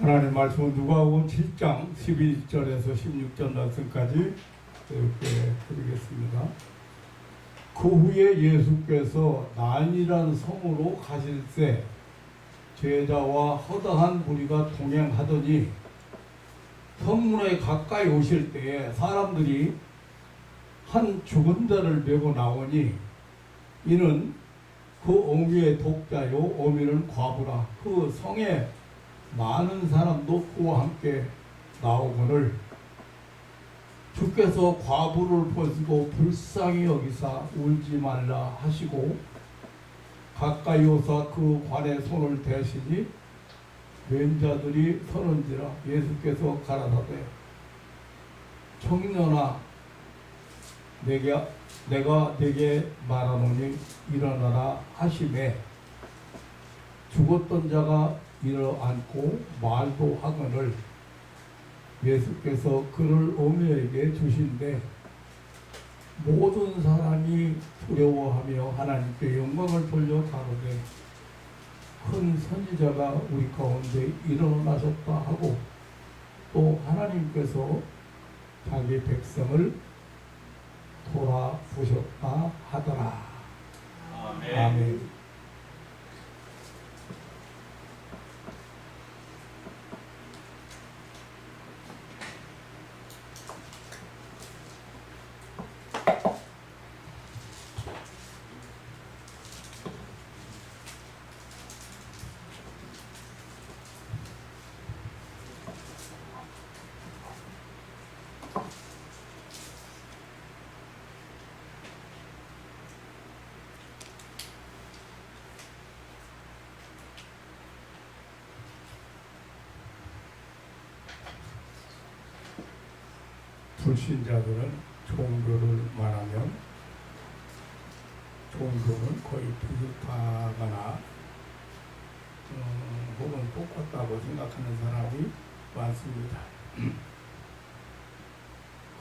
하나님 말씀은 누가복음 7장 11절에서 16절 말씀까지 이렇게 드리겠습니다. 그 후에 예수께서 나인이라는 성으로 가실새 제자와 허다한 무리가 동행하더니 성문에 가까이 오실 때에 사람들이 한 죽은 자를 메고 나오니 이는 그 어미의 독자요 어미는 과부라. 그 성에 많은 사람도 그와 함께 나오거늘 주께서 과부를 보시고 불쌍히 여기사 울지 말라 하시고 가까이 오사 그 관에 손을 대시니 웬 자들이 서는지라. 예수께서 가라사대 청년아 내가 네게 말하노니 일어나라 하시매 죽었던 자가 일어앉고 말도 하거늘 예수께서 그를 어미에게 주신대 모든 사람이 두려워하며 하나님께 영광을 돌려 가로되 큰 선지자가 우리 가운데 일어나셨다 하고 또 하나님께서 자기 백성을 돌아보셨다 하더라. 아멘. 아멘. 불신자들은 종교를 말하면 종교는 거의 비슷하거나 혹은 똑같다고 생각하는 사람이 많습니다.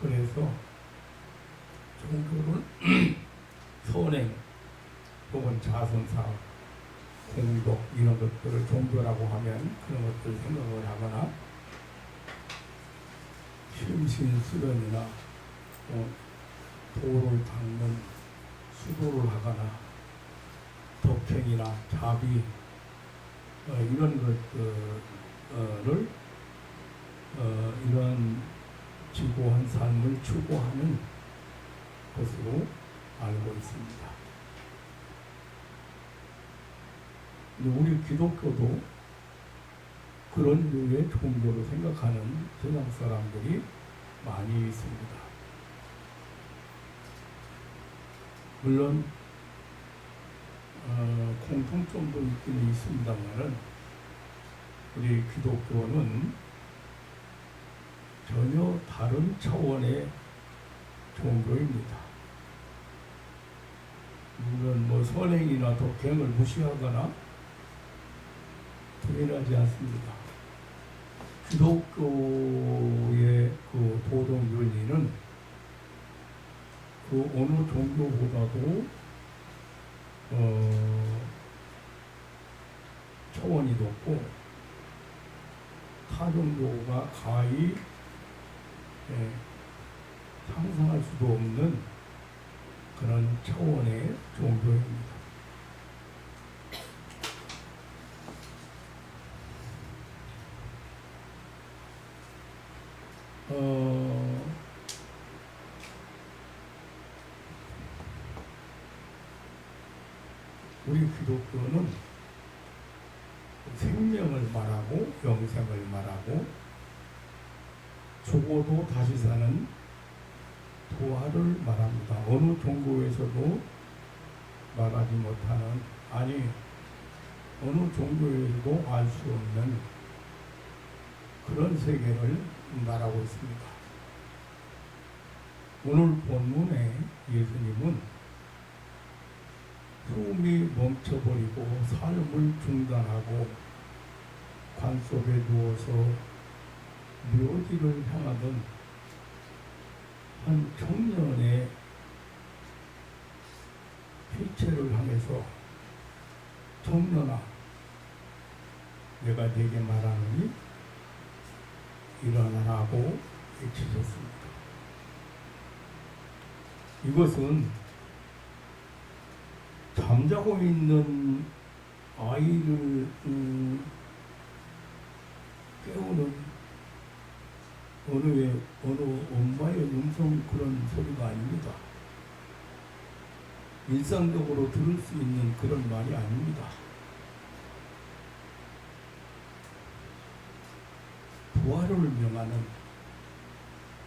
그래서 종교는 선행 혹은 자선사업, 공덕 이런 것들을 종교라고 하면 그런 것들 생각을 하거나 심신수련이나 도를 닦는 수도를 하거나 덕행이나 자비 이런 것들을 이런 지고한 삶을 추구하는 것으로 알고 있습니다. 근데 우리 기독교도 그런 류의 종교로 생각하는 세상 사람들이 많이 있습니다. 물론 공통점도 있기는 있습니다만은 우리 기독교는 전혀 다른 차원의 종교입니다. 물론 뭐 선행이나 덕행을 무시하거나 동일하지 않습니다. 기독교의 그 도덕 윤리는 그 어느 종교보다도 차원이 높고 타 종교가 가히 상상할 수도 없는 그런 차원의 종교입니다. 우리 기독교는 생명을 말하고 영생을 말하고 죽어도 다시 사는 부활을 말합니다. 어느 종교에서도 말하지 못하는, 아니 어느 종교에서도 알 수 없는 그런 세계를 말하고 있습니다. 오늘 본문에 예수님은 숨이 멈춰버리고 삶을 중단하고 관 속에 누워서 묘지를 향하던 한 청년의 피체를 향해서 청년아 내가 네게 말하노니 일어나라고 외치셨습니다. 이것은 잠자고 있는 아이를 깨우는 어느 엄마의 음성 그런 소리가 아닙니다. 일상적으로 들을 수 있는 그런 말이 아닙니다. 부활을 명하는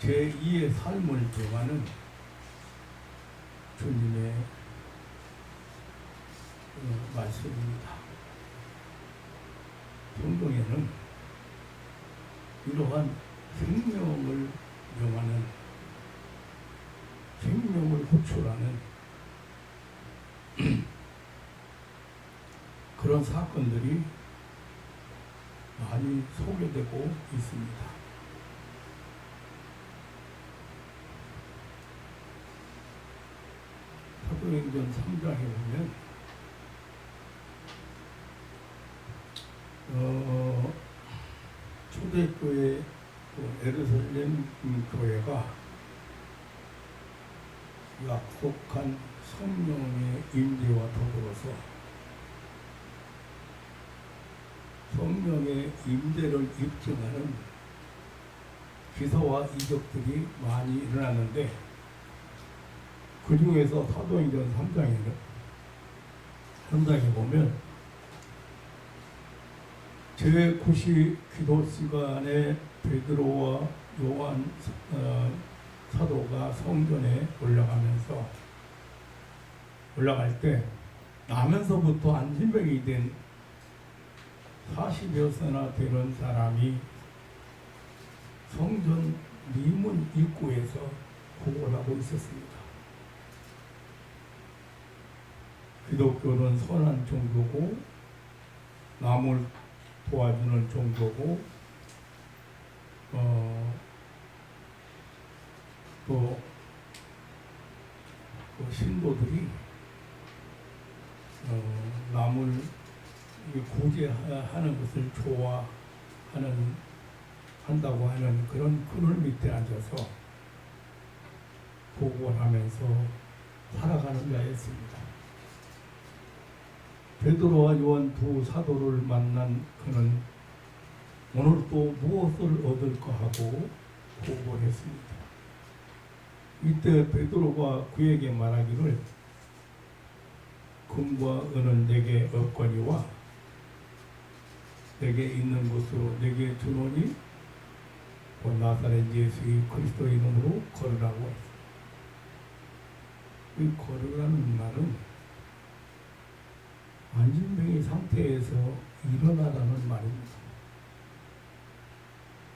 제2의 삶을 명하는 주님의 말씀입니다. 성경에는 이러한 생명을 명하는, 생명을 호출하는 그런 사건들이 많이 소개되고 있습니다. 사도행전 3장에 보면 초대교회 예루살렘 교회가 약속한 성령의 임재와 더불어서 성령의 임재를 입증하는 기사와 이적들이 많이 일어났는데, 그 중에서 사도행전 3장에 보면 제9시 기도 시간에 베드로와 요한 사도가 성전에 올라갈 때 나면서부터 안진병이 된 40여서나 되는 사람이 성전 미문 입구에서 구걸하고 있었습니다. 기독교는 선한 종교고 남을 도와주는 종교고 또 신도들이 남을 구제하는 것을 한다고 하는 그런 그늘 밑에 앉아서 구걸하면서 살아가는 자였습니다. 베드로와 요한 두 사도를 만난 그는 오늘 또 무엇을 얻을까 하고 구걸했습니다. 이때 베드로가 그에게 말하기를 금과 은은 내게 없거니와 내게 있는 것으로 내게 주노니 곧 나사렛 예수의 그리스도 이름으로 걸으라고 했습니다. 이 걸으라는 말은 안진병의 상태에서 일어나라는 말입니다.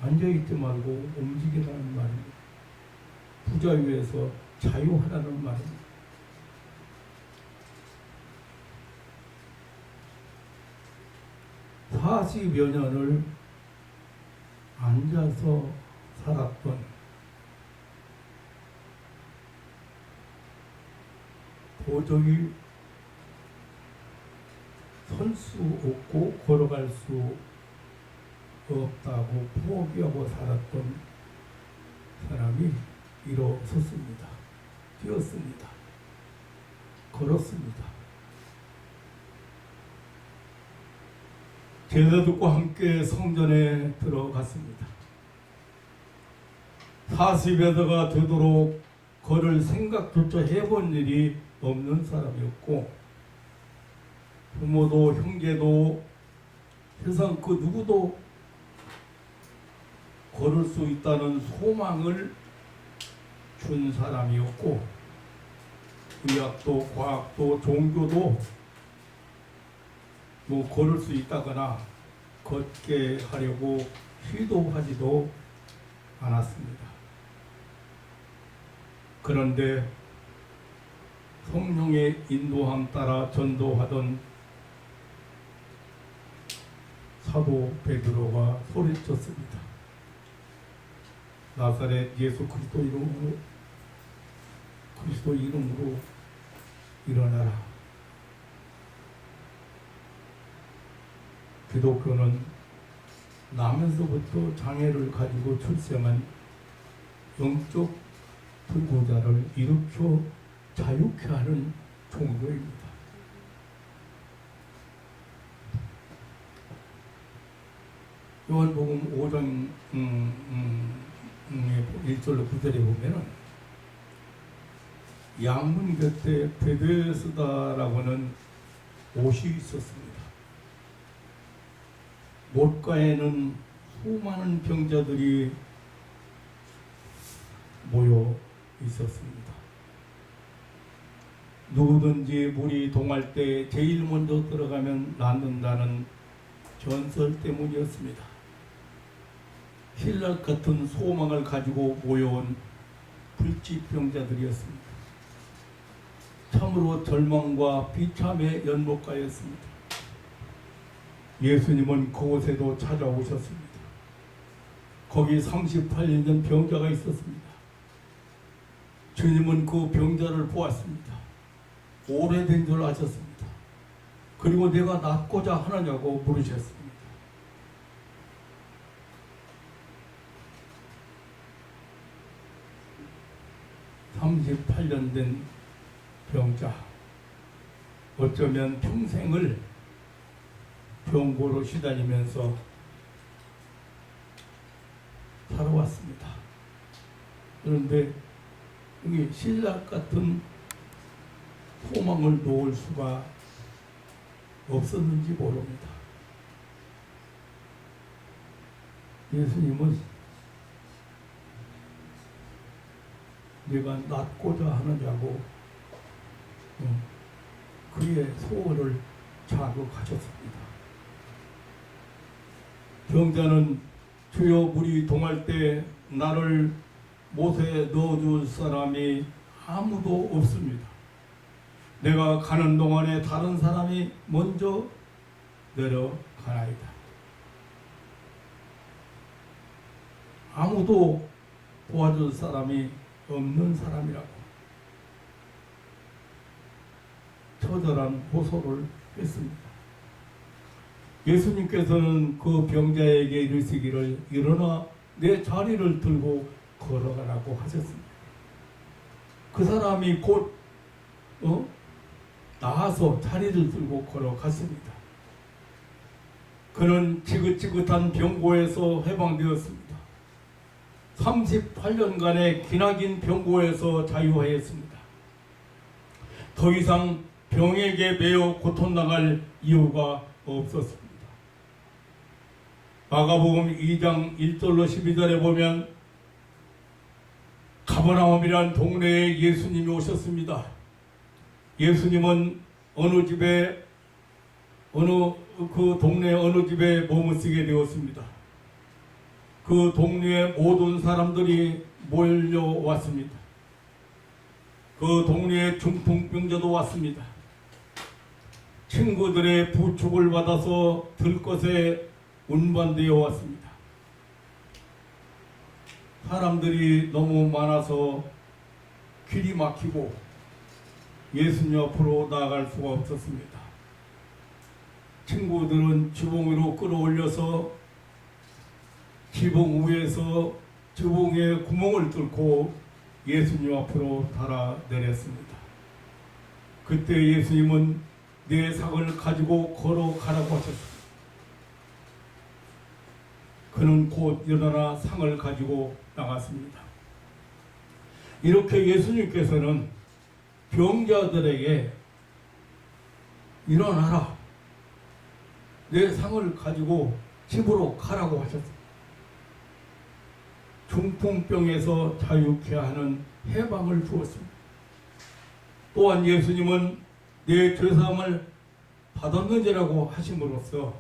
앉아있지 말고 움직이라는 말입니다. 부자 위에서 자유하라는 말입니다. 사십여 년을 앉아서 살았던 도저히 설 수 없고 걸어갈 수 없다고 포기하고 살았던 사람이 일어섰습니다. 뛰었습니다. 걸었습니다. 제자들과 함께 성전에 들어갔습니다. 40여도가 되도록 걸을 생각조차 해본 일이 없는 사람이었고, 부모도 형제도 세상 그 누구도 걸을 수 있다는 소망을 준 사람이었고, 의학도 과학도 종교도 뭐 걸을 수 있다거나 걷게 하려고 시도하지도 않았습니다. 그런데 성령의 인도함 따라 전도하던 사도 베드로가 소리쳤습니다. 나사렛 예수 그리스도 이름으로 일어나라. 기독교는 나면서부터 장애를 가지고 출생한 영적 불구자를 일으켜 자유케 하는 종교입니다. 요한복음 5장 1절로 9절에 보면은 양문 곁에 베데스다라고는 옷이 있었습니다. 못가에는 수많은 병자들이 모여 있었습니다. 누구든지 물이 동할 때 제일 먼저 들어가면 낫는다는 전설 때문이었습니다. 힐락 같은 소망을 가지고 모여온 불치병자들이었습니다. 참으로 절망과 비참의 연못가였습니다. 예수님은 그곳에도 찾아오셨습니다. 거기 38년 전 병자가 있었습니다. 주님은 그 병자를 보았습니다. 오래된 줄 아셨습니다. 그리고 내가 낫고자 하느냐고 물으셨습니다. 38년 된 병자, 어쩌면 평생을 병고로 시달리면서 살아왔습니다. 그런데 여기 신락 같은 소망을 놓을 수가 없었는지 모릅니다. 예수님은 내가 낫고자 하느냐고 그의 소원을 자극하셨습니다. 병자는 주여 물이 동할 때 나를 못에 넣어줄 사람이 아무도 없습니다. 내가 가는 동안에 다른 사람이 먼저 내려가나이다. 아무도 도와줄 사람이 없는 사람이라고 처절한 호소를 했습니다. 예수님께서는 그 병자에게 이르시기를 일어나 내 자리를 들고 걸어가라고 하셨습니다. 그 사람이 곧 나와서 자리를 들고 걸어갔습니다. 그는 지긋지긋한 병고에서 해방되었습니다. 38년간의 기나긴 병고에서 자유하였습니다. 더 이상 병에게 매여 고통당할 이유가 없었습니다. 마가복음 2장 1절로 12절에 보면 가버나움이란 동네에 예수님이 오셨습니다. 예수님은 그 동네 어느 집에 머무시게 되었습니다. 그 동네에 모든 사람들이 몰려왔습니다. 그 동네에 중풍병자도 왔습니다. 친구들의 부축을 받아서 들것에 운반되어 왔습니다. 사람들이 너무 많아서 길이 막히고 예수님 앞으로 나아갈 수가 없었습니다. 친구들은 지붕 위로 끌어올려서 지붕 위에서 지붕에 구멍을 뚫고 예수님 앞으로 달아내렸습니다. 그때 예수님은 내 상을 가지고 걸어가라고 하셨습니다. 그는 곧 일어나 상을 가지고 나갔습니다. 이렇게 예수님께서는 병자들에게 일어나라, 내 상을 가지고 집으로 가라고 하셨습니다. 중풍병에서 자유케 하는 해방을 주었습니다. 또한 예수님은 내 죄사함을 받았느니라고 하심으로써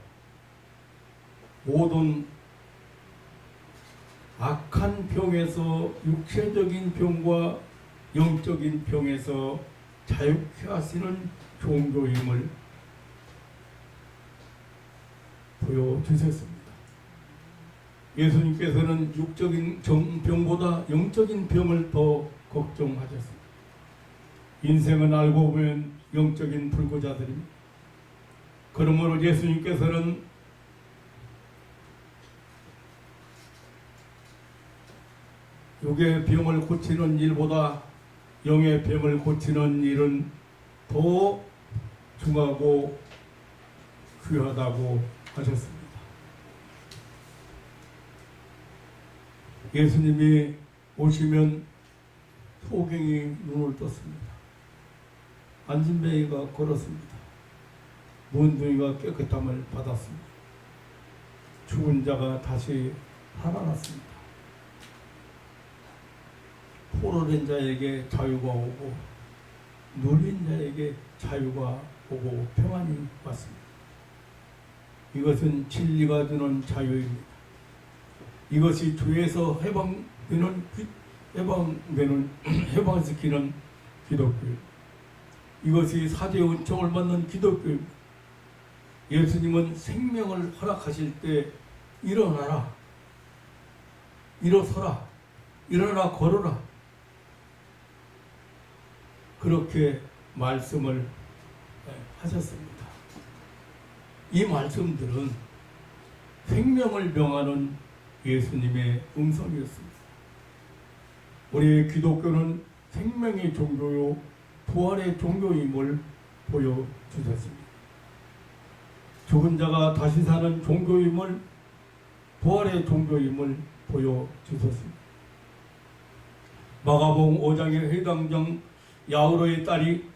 모든 악한 병에서 육체적인 병과 영적인 병에서 자유케 하시는 종교임을 보여주셨습니다. 예수님께서는 육적인 병보다 영적인 병을 더 걱정하셨습니다. 인생은 알고 보면 영적인 불구자들입니다. 그러므로 예수님께서는 육의 병을 고치는 일보다 영의 병을 고치는 일은 더 중하고 귀하다고 하셨습니다. 예수님이 오시면 소경이 눈을 떴습니다. 안진뱅이가 걸었습니다. 문둥이가 깨끗함을 받았습니다. 죽은 자가 다시 살아났습니다. 포로된 자에게 자유가 오고 눌린 자에게 자유가 오고 평안이 왔습니다. 이것은 진리가 주는 자유입니다. 이것이 죄에서 해방시키는 기독교입니다. 이것이 사죄의 은총을 받는 기독교입니다. 예수님은 생명을 허락하실 때 일어나라, 일어서라, 일어나 걸어라, 그렇게 말씀을 하셨습니다. 이 말씀들은 생명을 명하는 예수님의 음성이었습니다. 우리 기독교는 생명의 종교요 부활의 종교임을 보여주셨습니다. 죽은 자가 다시 사는 종교임을, 부활의 종교임을 보여주셨습니다. 마가복음 5장의 회당장 야우로의 딸이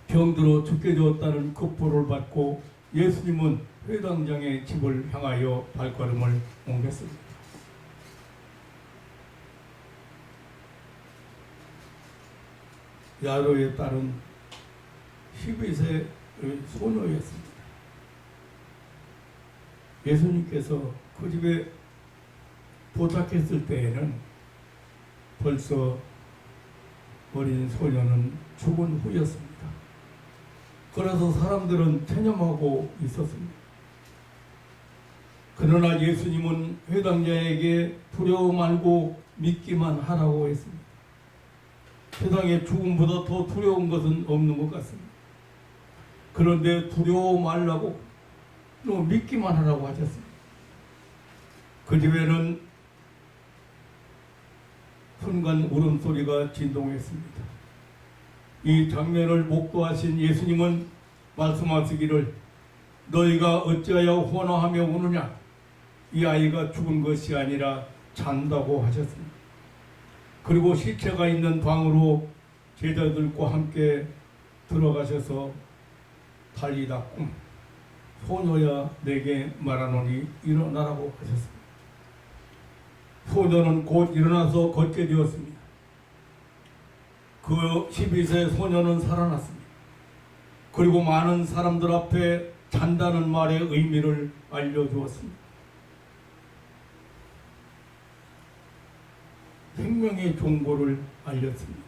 병들어 죽게 되었다는 급보를 받고 예수님은 회당장의 집을 향하여 발걸음을 옮겼습니다. 야우로의 딸은 12세의 소녀였습니다. 예수님께서 그 집에 도착했을 때에는 벌써 어린 소녀는 죽은 후였습니다. 그래서 사람들은 체념하고 있었습니다. 그러나 예수님은 회당자에게 두려워 말고 믿기만 하라고 했습니다. 세상에 죽음보다 더 두려운 것은 없는 것 같습니다. 그런데 두려워 말라고 믿기만 하라고 하셨습니다. 그 집에는 순간 울음소리가 진동했습니다. 이 장면을 목도하신 예수님은 말씀하시기를 너희가 어찌하여 환호하며 우느냐? 이 아이가 죽은 것이 아니라 잔다고 하셨습니다. 그리고 시체가 있는 방으로 제자들과 함께 들어가셔서 달리다 꿈 소녀야 내게 말하노니 일어나라고 하셨습니다. 소녀는 곧 일어나서 걷게 되었습니다. 그 12세 소녀는 살아났습니다. 그리고 많은 사람들 앞에 잔다는 말의 의미를 알려주었습니다. 생명의 종보를 알렸습니다.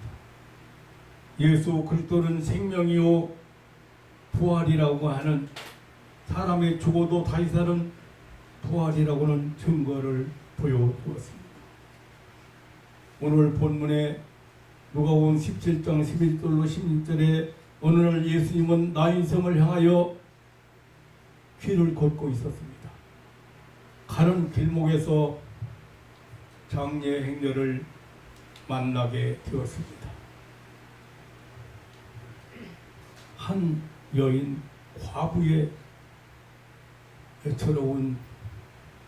예수 그리스도는 생명이요 부활이라고 하는, 사람이 죽어도 다시 사는 부활이라고는 증거를 보여주었습니다. 오늘 본문에 누가복음 17장 11절로 16절에 어느 날 예수님은 나인성을 향하여 길을 걷고 있었습니다. 가는 길목에서 장례 행렬을 만나게 되었습니다. 한 여인 과부의 애처로운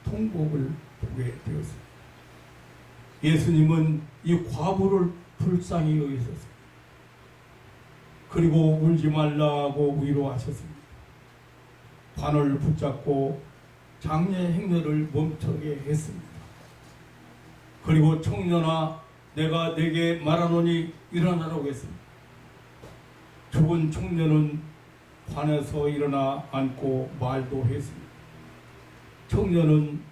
통곡을 보게 되었습니다. 예수님은 이 과부를 불쌍히 여기셨습니다. 그리고 울지 말라고 위로하셨습니다. 관을 붙잡고 장례 행렬을 멈추게 했습니다. 그리고 청년아 내가 네게 말하노니 일어나라고 했습니다. 죽은 청년은 관에서 일어나 앉고 말도 했습니다. 청년은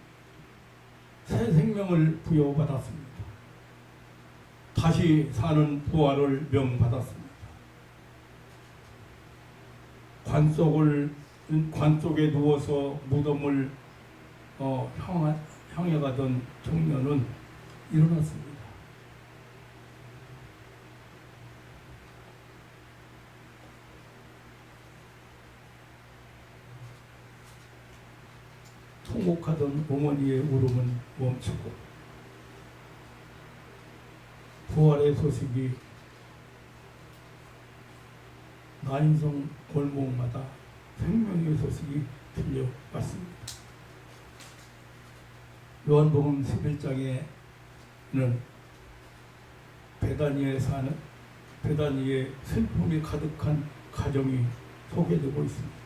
새 생명을 부여받았습니다. 다시 사는 부활을 명받았습니다. 관 속에 누워서 무덤을 향해 가던 청년은 일어났습니다. 통곡하던 어머니의 울음은 멈추고 부활의 소식이 난성 골목마다 생명의 소식이 들려왔습니다. 요한복음 11장에는 베다니에 사는 베다니에 슬픔이 가득한 가정이 소개되고 있습니다.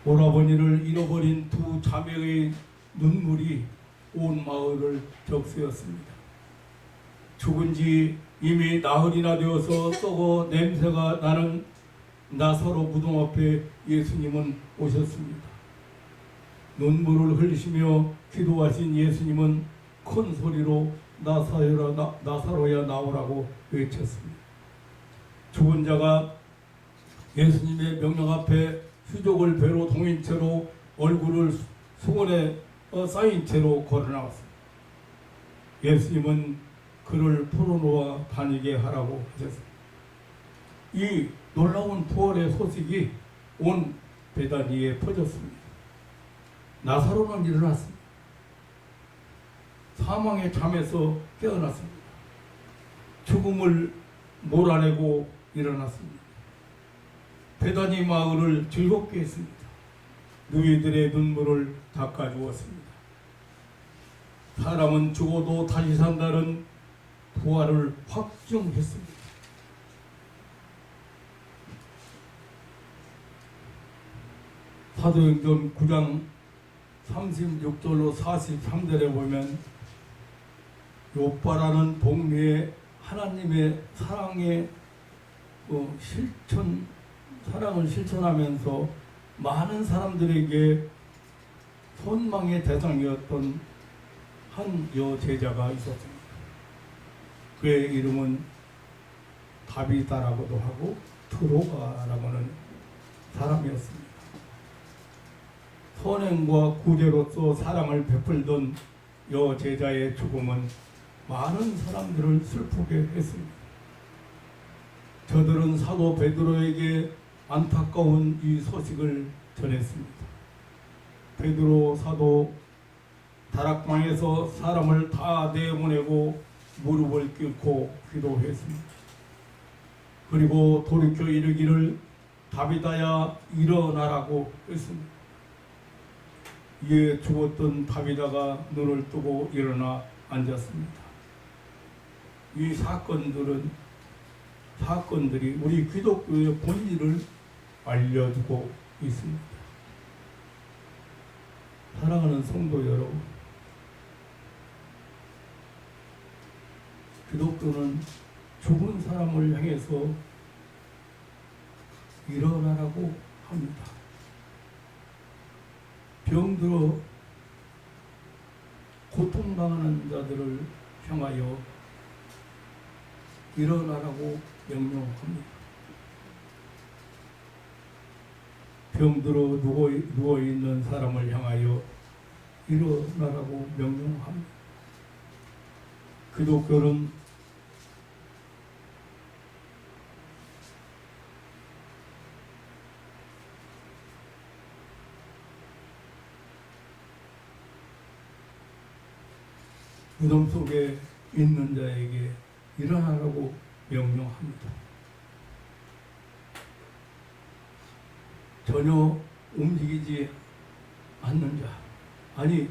오라버니를 잃어버린 두 자매의 눈물이 온 마을을 적시었습니다. 죽은 지 이미 나흘이나 되어서 썩어 냄새가 나는 나사로 무덤 앞에 예수님은 오셨습니다. 눈물을 흘리시며 기도하신 예수님은 큰 소리로 나사로야 나오라고 외쳤습니다. 죽은 자가 예수님의 명령 앞에 휴족을 배로 동인 채로 얼굴을 수건에 쌓인 채로 걸어 나왔습니다. 예수님은 그를 풀어놓아 다니게 하라고 하셨습니다. 이 놀라운 부활의 소식이 온 베다니에 퍼졌습니다. 나사로는 일어났습니다. 사망의 잠에서 깨어났습니다. 죽음을 몰아내고 일어났습니다. 베다니 마을을 즐겁게 했습니다. 누이들의 눈물을 닦아주었습니다. 사람은 죽어도 다시 산다는 부활을 확증했습니다. 사도행전 9장 36절로 43절에 보면 요빠라는 동네에 하나님의 사랑의 사랑을 실천하면서 많은 사람들에게 선망의 대상이었던 한 여제자가 있었습니다. 그의 이름은 다비다라고도 하고 트로가라고 하는 사람이었습니다. 선행과 구제로서 사랑을 베풀던 여제자의 죽음은 많은 사람들을 슬프게 했습니다. 저들은 사도 베드로에게 안타까운 이 소식을 전했습니다. 베드로 사도 다락방에서 사람을 다 내보내고 무릎을 꿇고 기도했습니다. 그리고 돌이켜 이르기를 다비다야 일어나라고 했습니다. 이에 죽었던 다비다가 눈을 뜨고 일어나 앉았습니다. 이 사건들이 우리 기독교의 본질을 알려주고 있습니다. 사랑하는 성도 여러분, 기독교는 죽은 사람을 향해서 일어나라고 합니다. 병들어 고통당하는 자들을 향하여 일어나라고 명령합니다. 병들어 누워있는 사람을 향하여 일어나라고 명령합니다. 기독교는 무덤 속에 있는 자에게 일어나라고 명령합니다. 전혀 움직이지 않는 자,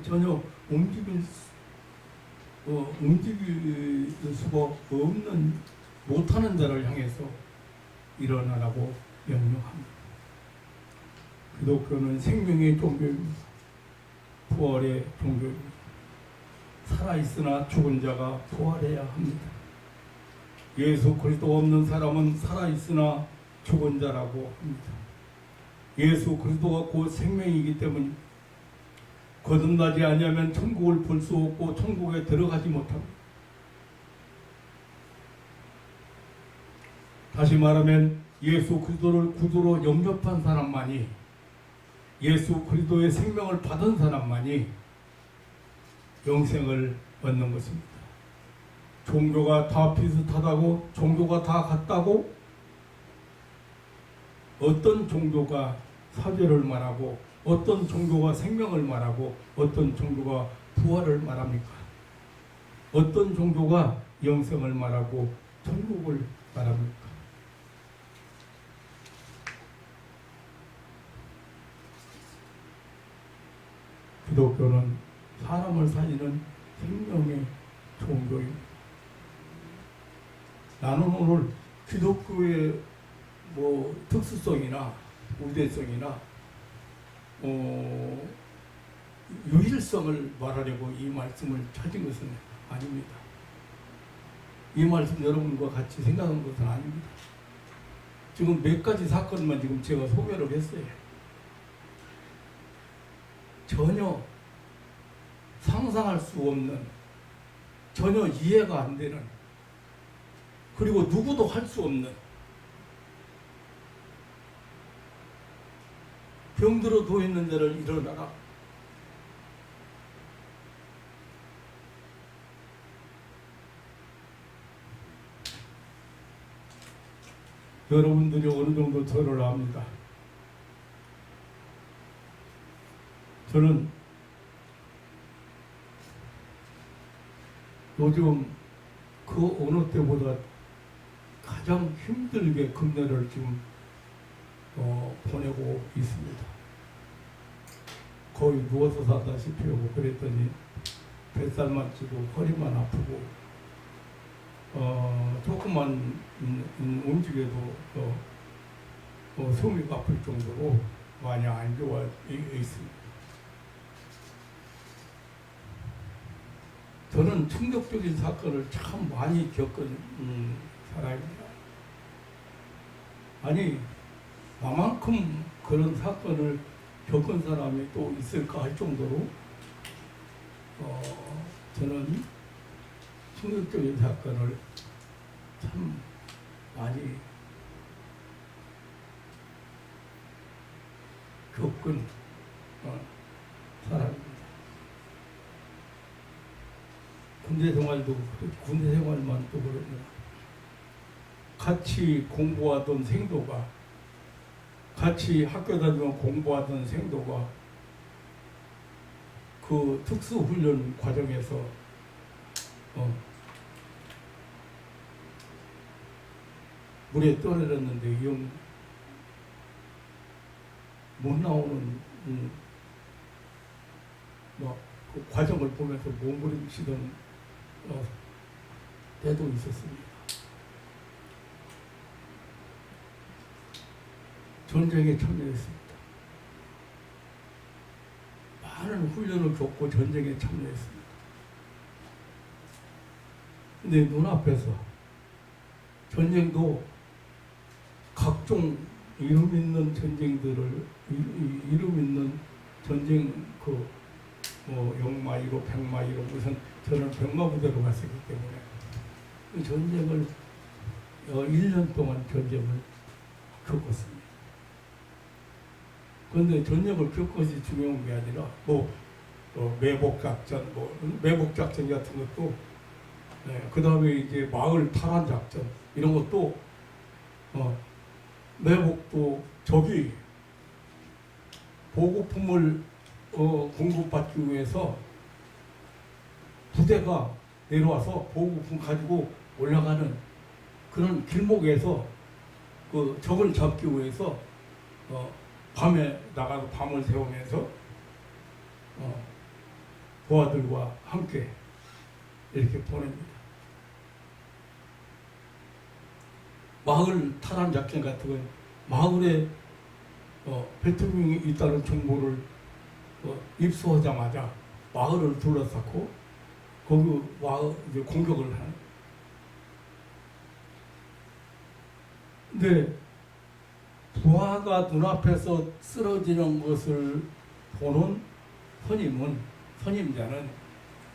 전혀 움직일 수가 없는 못하는 자를 향해서 일어나라고 명령합니다. 기독교는 생명의 종교입니다. 부활의 종교입니다. 살아있으나 죽은 자가 부활해야 합니다. 예수 그리스도 없는 사람은 살아있으나 죽은 자라고 합니다. 예수 그리스도가 곧 생명이기 때문입니다. 거듭나지 아니하면 천국을 볼 수 없고 천국에 들어가지 못합니다. 다시 말하면 예수 그리스도를 구주로 영접한 사람만이, 예수 그리스도의 생명을 받은 사람만이 영생을 얻는 것입니다. 종교가 다 비슷하다고, 종교가 다 같다고, 어떤 종교가 사죄를 말하고, 어떤 종교가 생명을 말하고, 어떤 종교가 부활을 말합니까? 어떤 종교가 영생을 말하고 천국을 말합니까? 기독교는 사람을 살리는 생명의 종교입니다. 나는 오늘 기독교의 특수성이나 우대성이나 유일성을 말하려고 이 말씀을 찾은 것은 아닙니다. 이 말씀 여러분과 같이 생각한 것은 아닙니다. 지금 몇 가지 사건만 지금 제가 소개를 했어요. 전혀 상상할 수 없는, 전혀 이해가 안 되는, 그리고 누구도 할 수 없는, 병들어 누워 있는 자를 일어나라, 여러분들이 어느 정도 저를 압니다. 저는 요즘 그 어느 때보다 가장 힘들게 금년을 지금 보내고 있습니다. 거의 누워서 살다시피 하고 그랬더니 뱃살만 찌고 허리만 아프고 조금만 움직여도 숨이 아플 정도로 많이 안 좋아 있습니다. 저는 충격적인 사건을 참 많이 겪은 사람입니다. 아니, 나만큼 그런 사건을 겪은 사람이 또 있을까 할 정도로 저는 충격적인 사건을 참 많이 겪은 사람입니다. 군대 생활도, 군대 생활만 또 그럽니다. 같이 공부하던 생도가, 같이 학교 다니면 공부하던 생도가 그 특수훈련 과정에서 물에 떨어졌는데 못 나오는 그 과정을 보면서 몸부림치던 때도 있었습니다. 전쟁에 참여했습니다. 많은 훈련을 겪고 전쟁에 참여했습니다. 근데 눈앞에서 전쟁도 각종 이름 있는 전쟁들을, 이름 있는 전쟁 영마이로 백마이로 무슨, 저는 백마부대로 갔었기 때문에 그 전쟁을 1년 동안 전쟁을 겪었습니다. 그런데 전쟁을 겪것이 중요한 게 아니라 매복작전, 매복작전 같은 것도, 그 다음에 이제 마을 탈환 작전 이런 것도 매복도 적이 보급품을 공급받기 위해서 부대가 내려와서 보급품 가지고 올라가는 그런 길목에서 그 적을 잡기 위해서 밤에 나가서 밤을 새우면서 부하들과 함께 이렇게 보냅니다. 마을 탈환 작전 같은 건 마을에 베트민이 있다는 정보를 입수하자마자 마을을 둘러싸고 거기 이제 공격을 하는. 근데 부하가 눈앞에서 쓰러지는 것을 보는 선임자는,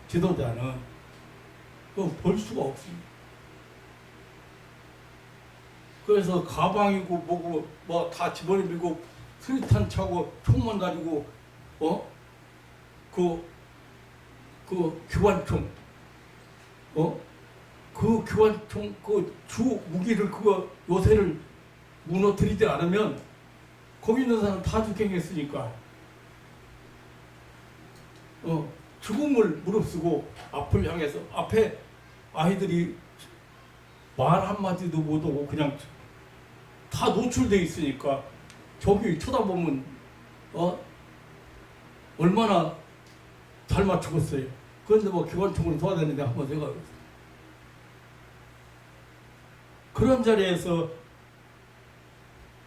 지도자는 볼 수가 없습니다. 그래서 가방이고 뭐고 다 집어내밀고 수류탄 차고 총만 가지고 그 기관총, 그 기관총 그 주 무기를 요새를 무너뜨리지 않으면 거기 있는 사람 다 죽겠으니까 죽음을 무릅쓰고 앞을 향해서 앞에 아이들이 말 한마디도 못하고 그냥 다 노출돼 있으니까 저기 쳐다보면 얼마나 잘 맞추겠어요. 그런데 뭐 기관총으로 도와다니는데 한번 생각해보세요. 그런 자리에서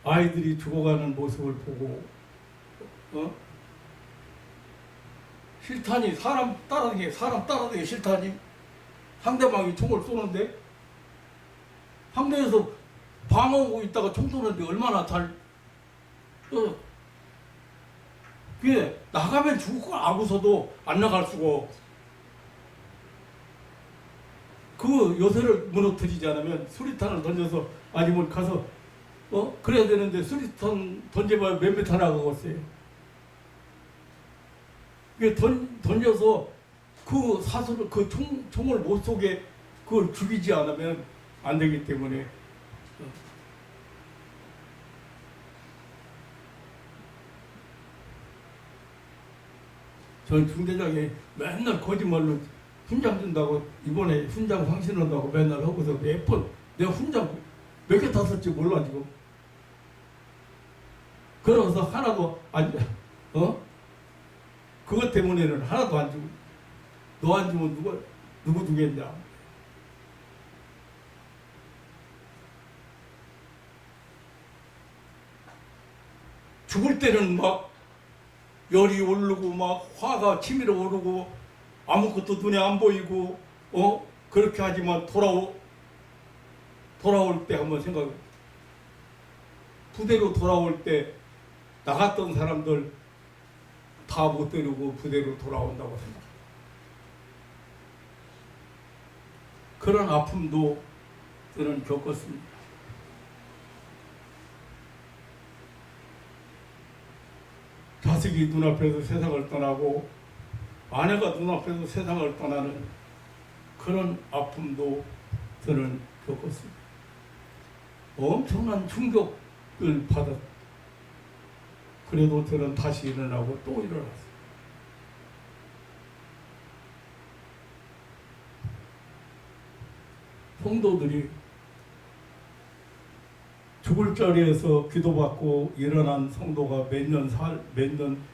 아이들이 죽어가는 모습을 보고 실탄이 사람 따라다니기 실탄이 상대방이 총을 쏘는데 상대에서 방어하고 있다가 총 쏘는데 얼마나 잘 그게 나가면 죽을 걸 알고서도 안 나갈 수가 그 요새를 무너뜨리지 않으면 수리탄을 던져서 아니면 가서 그래야 되는데 수리탄 던져봐야 몇 미터 나가겠어요. 그게 던져서 그 사수를 그 총을 못 쏘게 그걸 죽이지 않으면 안 되기 때문에 전 중대장이 맨날 거짓말로 훈장 준다고 이번에 훈장 상신한다고 맨날 하고서 매번 내가 훈장 몇 개 탔을지 몰라 지금. 그러면서 하나도 안 그것 때문에는 하나도 안 주고 너 안 주면 누구 주겠냐. 죽을 때는 막 열이 오르고 막 화가 치밀어 오르고 아무것도 눈에 안 보이고 그렇게 하지만 돌아올 때 한번 생각해. 부대로 돌아올 때 나갔던 사람들 다 못 데리고 부대로 돌아온다고 생각해. 그런 아픔도 저는 겪었습니다. 자식이 눈앞에서 세상을 떠나고 아내가 눈앞에서 세상을 떠나는 그런 아픔도 저는 겪었습니다. 엄청난 충격을 받았. 그래도 저는 다시 일어나고 또 일어났어요. 성도들이 죽을 자리에서 기도받고 일어난 성도가 몇 년,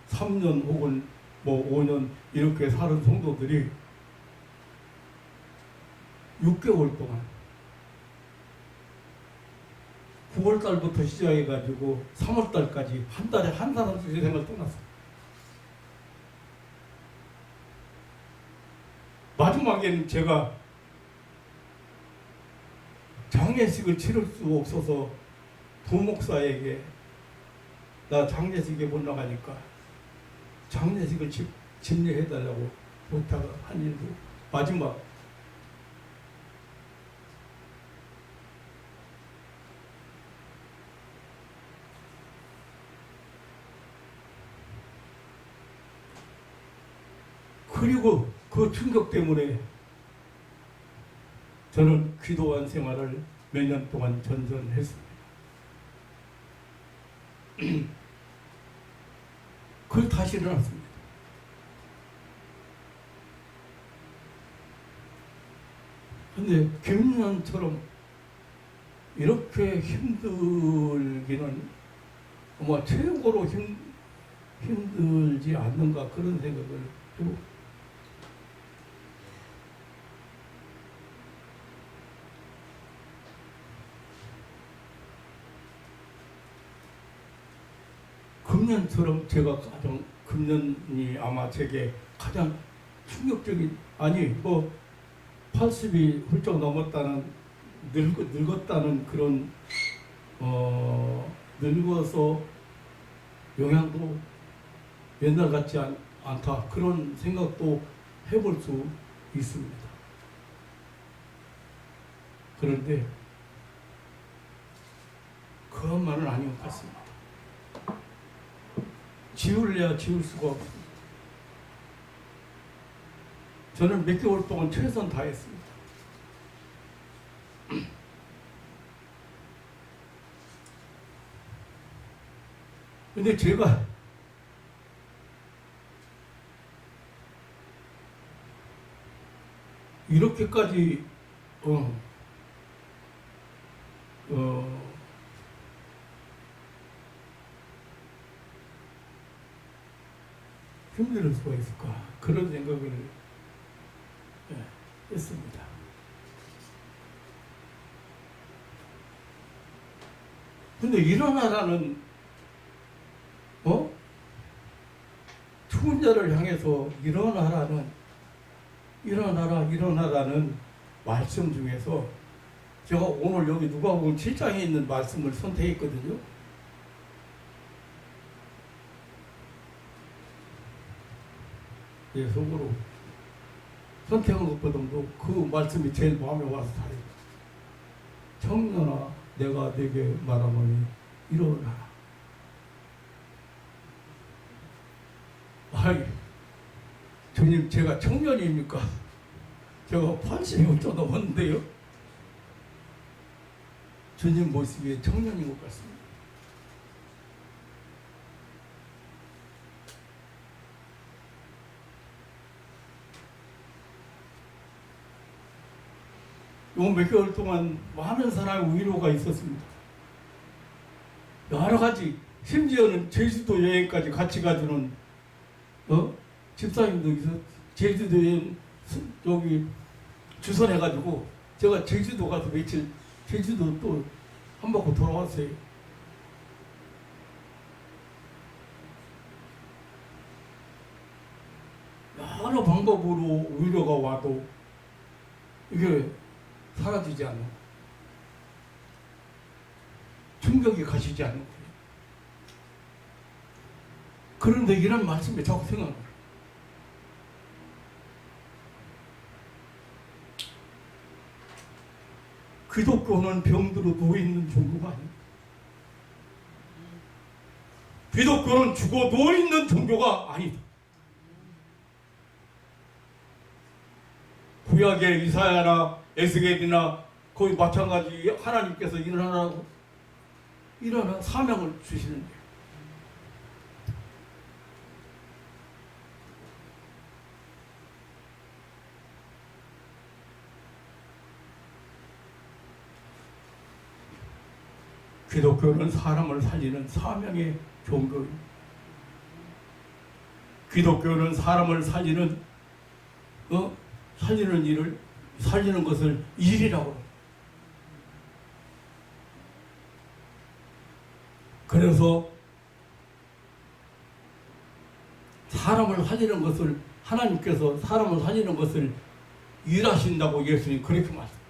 3년 혹은 뭐 5년 이렇게 사는 성도들이 6개월 동안 9월달부터 시작해가지고 3월달까지 한 달에 한 사람씩 인생을 떠났어요. 마지막에는 제가 장례식을 치를 수 없어서 부목사에게 나 장례식에 못 나가니까 장례식을 집례해달라고 부탁을 한 일도 마지막 그리고 그 충격 때문에 저는 기도원 생활을 몇 년 동안 전전했습니다. 그걸 다시 일어났습니다. 근데 김연처럼 이렇게 힘들기는 아마 최고로 힘들지 않는가 그런 생각을 해보고 금년처럼 제가 가장 금년이 아마 제게 가장 충격적인 아니 뭐 80이 훌쩍 넘었다는 늙었다는 그런 늙어서 영향도 옛날 같지 않다 그런 생각도 해볼 수 있습니다. 그런데 그것만은 아닌 것 같습니다. 지울래야 지울 수가 없습니다. 저는 몇 개월 동안 최선 다했습니다. 근데 제가 이렇게까지 어, 힘들 수가 있을까? 그런 생각을 했습니다. 근데 일어나라는 죽은 자를 향해서 일어나라는 말씀 중에서 제가 오늘 여기 누가복음 7장에 있는 말씀을 선택했거든요. 예, 속으로 선택한 것보다도 그 말씀이 제일 마음에 와서 다행이다. 청년아, 내가 네게 말하노니 일어나라. 아이, 주님, 제가 청년입니까? 제가 80이 좀 넘었는데요. 주님 모습이 청년인 것 같습니다. 요 몇 개월 동안 많은 사람의 위로가 있었습니다. 여러 가지, 심지어는 제주도 여행까지 같이 가주는 집사님도 있어. 제주도 여행 여기 주선해가지고 제가 제주도 가서 며칠 제주도 또 한 바퀴 돌아왔어요. 여러 방법으로 위로가 와도 이게 사라지지 않는, 충격이 가시지 않는 거예요. 그런데 이런 말씀이 자꾸 생각나요. 기독교는 병들어 누워있는 종교가 아닙니다. 기독교는 죽어 누워있는 종교가 아니다. 구약의 이사야나 에스겔이나 거의 마찬가지 하나님께서 일어나라고 일어나 사명을 주시는데, 기독교는 사람을 살리는 사명의 종교입니다. 기독교는 사람을 살리는 살리는 것을 일이라고 합니다. 그래서 사람을 살리는 것을, 하나님께서 사람을 살리는 것을 일하신다고 예수님이 그렇게 말씀합니다.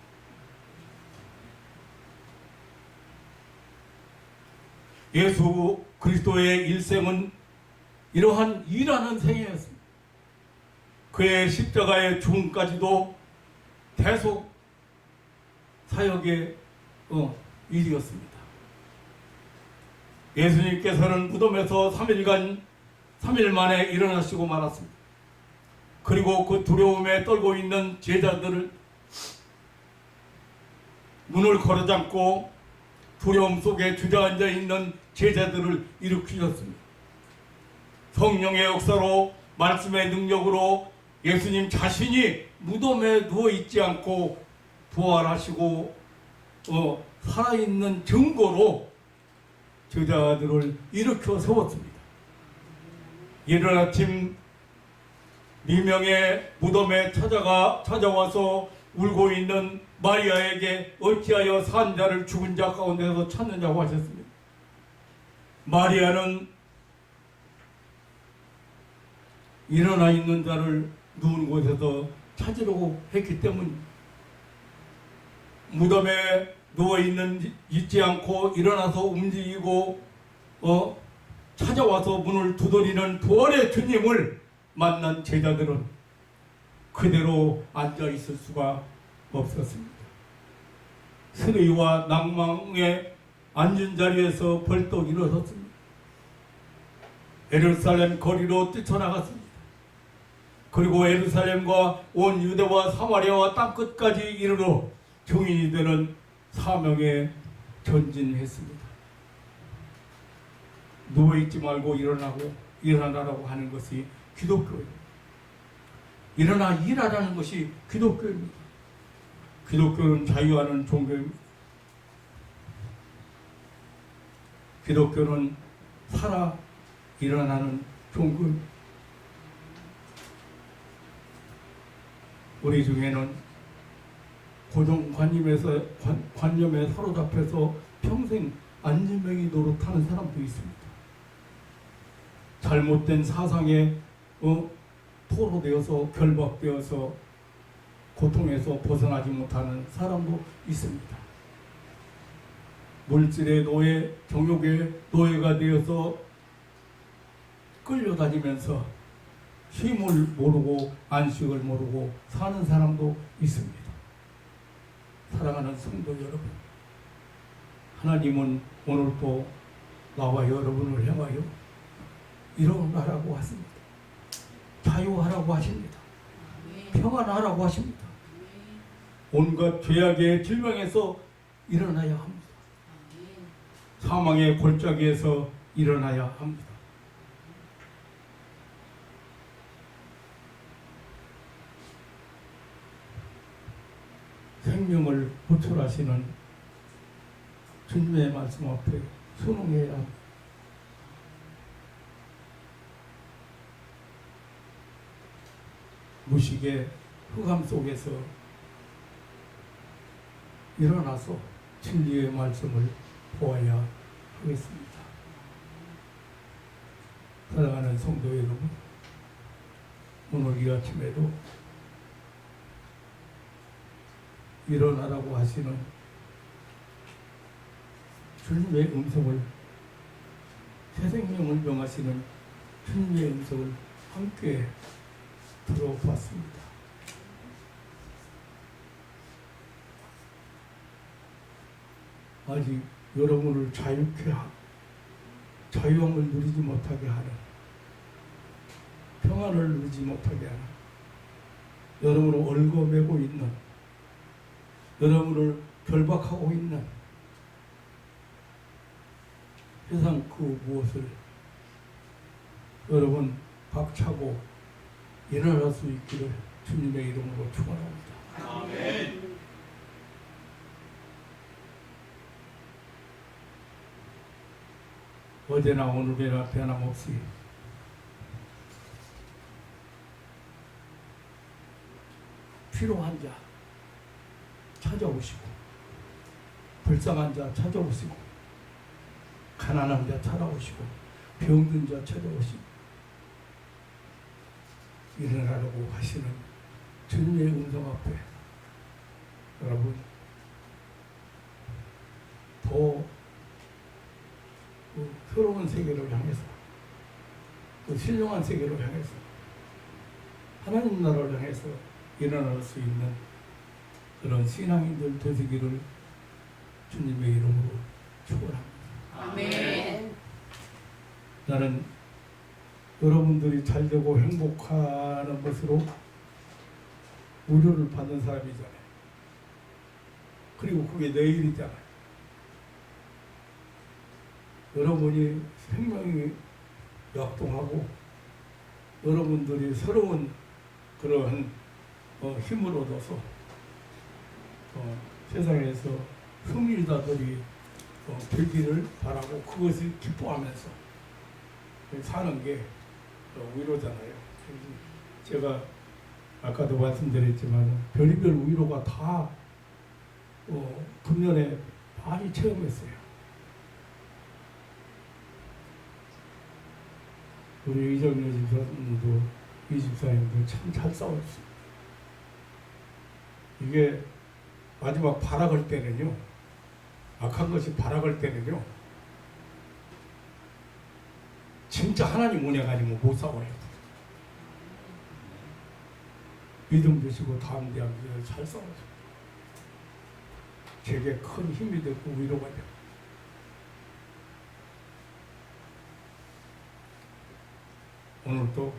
예수 그리스도의 일생은 이러한 일하는 생애였습니다. 그의 십자가의 죽음까지도 대속 사역의 일이었습니다. 예수님께서는 무덤에서 3일 만에 일어나시고 말았습니다. 그리고 그 두려움에 떨고 있는 제자들을, 문을 걸어잠고 두려움 속에 주저앉아 있는 제자들을 일으키셨습니다. 성령의 역사로, 말씀의 능력으로 예수님 자신이 무덤에 누워있지 않고 부활하시고 살아있는 증거로 제자들을 일으켜 세웠습니다. 이른 아침 미명에 무덤에 찾아와서 울고 있는 마리아에게 어찌하여 산 자를 죽은 자 가운데서 찾느냐고 하셨습니다. 마리아는 일어나 있는 자를 누운 곳에서 찾으려고 했기 때문입니다. 무덤에 있지 않고 일어나서 움직이고 찾아와서 문을 두드리는 부활의 주님을 만난 제자들은 그대로 앉아 있을 수가 없었습니다. 스리와 낭망에 앉은 자리에서 벌떡 일어섰습니다. 예루살렘 거리로 뛰쳐나갔습니다. 그리고 예루살렘과 온 유대와 사마리아와 땅끝까지 이르러 증인이 되는 사명에 전진했습니다. 누워있지 말고 일어나라고 하는 것이 기독교입니다. 일어나 일하라는 것이 기독교입니다. 기독교는 자유하는 종교입니다. 기독교는 살아 일어나는 종교입니다. 우리 중에는 관념에 사로잡혀서 평생 안진뱅이 노릇하는 사람도 있습니다. 잘못된 사상에 포로되어서 결박되어서 고통에서 벗어나지 못하는 사람도 있습니다. 물질의 노예, 정욕의 노예가 되어서 끌려다니면서 쉼을 모르고 안식을 모르고 사는 사람도 있습니다. 사랑하는 성도 여러분, 하나님은 오늘도 나와 여러분을 향하여 일어나라고 하십니다. 자유하라고 하십니다. 평안하라고 하십니다. 온갖 죄악의 질병에서 일어나야 합니다. 사망의 골짜기에서 일어나야 합니다. 생명을 보존하시는 주님의 말씀 앞에 순응해야 합니다. 무식의 흑암 속에서 일어나서 진리의 말씀을 보아야 하겠습니다. 사랑하는 성도 여러분, 오늘 이 아침에도 일어나라고 하시는 주님의 음성을, 새 생명을 명하시는 주님의 음성을 함께 들어봤습니다. 아직 여러분을 자유함을 누리지 못하게 하는, 평안을 누리지 못하게 하는, 여러분을 얽어매고 있는, 여러분을 결박하고 있는 세상 그 무엇을 여러분 박차고 일어날 수 있기를 주님의 이름으로 축원합니다. 아멘. 어제나 오늘이나 변함없이 필요한 자 찾아오시고, 불쌍한 자 찾아오시고, 가난한 자 찾아오시고, 병든 자 찾아오시고, 일어나라고 하시는 주님의 음성 앞에 여러분 더 새로운 세계를 향해서, 그 신령한 세계를 향해서, 하나님 나라를 향해서 일어날 수 있는 그런 신앙인들 되시기를 주님의 이름으로 축원합니다. 아멘. 나는 여러분들이 잘되고 행복하는 것으로 위로를 받는 사람이잖아요. 그리고 그게 내일이잖아요. 여러분이 생명이 역동하고 여러분들이 새로운 그러한 힘을 얻어서 세상에서 승리자들이 되기를 바라고 그것을 기뻐하면서 사는 게 위로잖아요. 제가 아까도 말씀드렸지만 별의별 위로가 다 금년에 많이 체험했어요. 우리 이정렬 집사님도 이 집사님도 참 잘 싸웠어요. 이게 마지막 발악할 때는요, 악한 것이 발악할 때는요, 진짜 하나님 은혜 가지고 못 싸워요. 믿음 주시고 담대하게 잘 싸워요. 제게 큰 힘이 되고 위로가 되고. 오늘도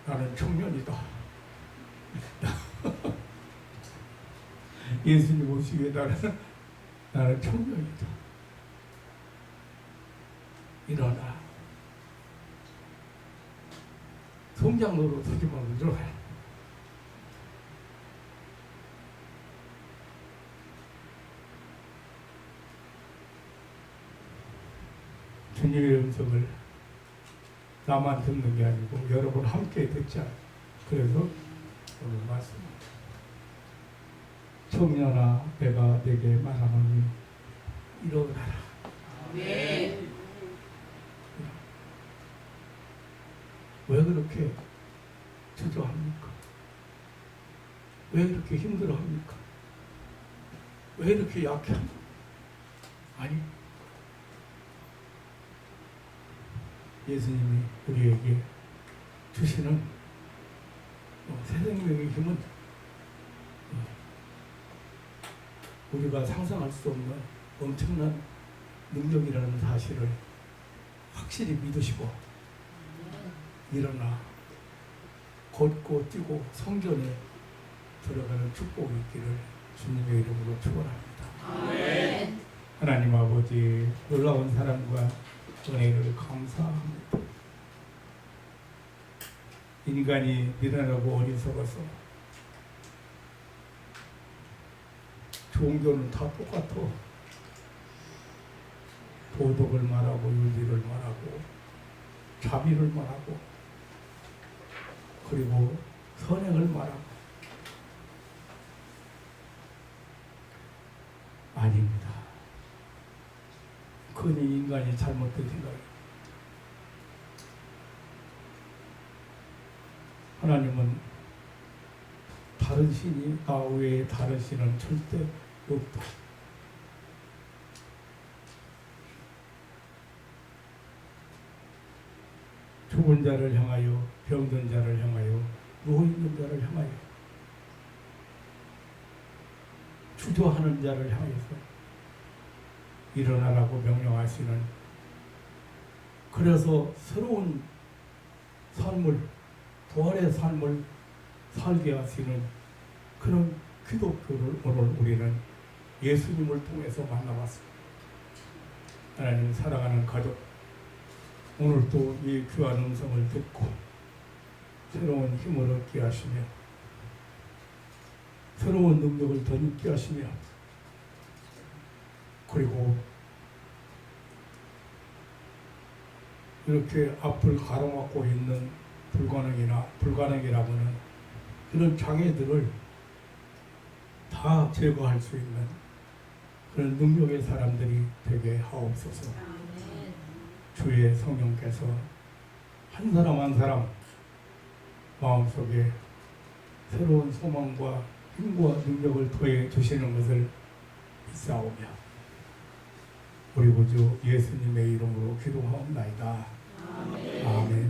나는 청년이다. 예수님 오시기에 나는 청년이다. 일어나. 성장 노릇하지 말고 들어가요. 주님의 음성을 나만 듣는 게 아니고 여러분 함께 듣자. 그래서 오늘 말씀, 청년아 내가 내게 말하노니 일어나라. 아멘. 왜 그렇게 주저합니까? 왜 이렇게 힘들어합니까? 왜 이렇게 약해합니까? 아니, 예수님이 우리에게 주시는 새 생명의 힘은 우리가 상상할 수 없는 엄청난 능력이라는 사실을 확실히 믿으시고 일어나 걷고 뛰고 성전에 들어가는 축복이 있기를 주님의 이름으로 축원합니다. 아멘. 하나님 아버지, 놀라운 사랑과 은혜를 감사합니다. 인간이 미련하고 어리석어서 종교는 다 똑같아. 도덕을 말하고 윤리를 말하고 자비를 말하고 그리고 선행을 말하고 아닙니다. 그건 인간이 잘못된 생각이에요. 하나님은 다른 신이 나 외에 다른 신은 절대 없다. 죽은 자를 향하여, 병든 자를 향하여, 누워있는 자를 향하여, 주저하는 자를 향해서 일어나라고 명령하시는, 그래서 새로운 삶을, 부활의 삶을 살게 하시는 그런 기독교를 오늘 우리는 예수님을 통해서 만나봤습니다. 하나님 사랑하는 가족, 오늘도 이 귀한 음성을 듣고 새로운 힘을 얻게 하시며 새로운 능력을 더 있게 하시며 그리고 이렇게 앞을 가로막고 있는 불가능이라고는 그런 장애들을 다 제거할 수 있는 그런 능력의 사람들이 되게 하옵소서. 주의 성령께서 한 사람 한 사람 마음속에 새로운 소망과 힘과 능력을 더해 주시는 것을 믿사오며 우리 구주 예수님의 이름으로 기도하옵나이다. 아멘.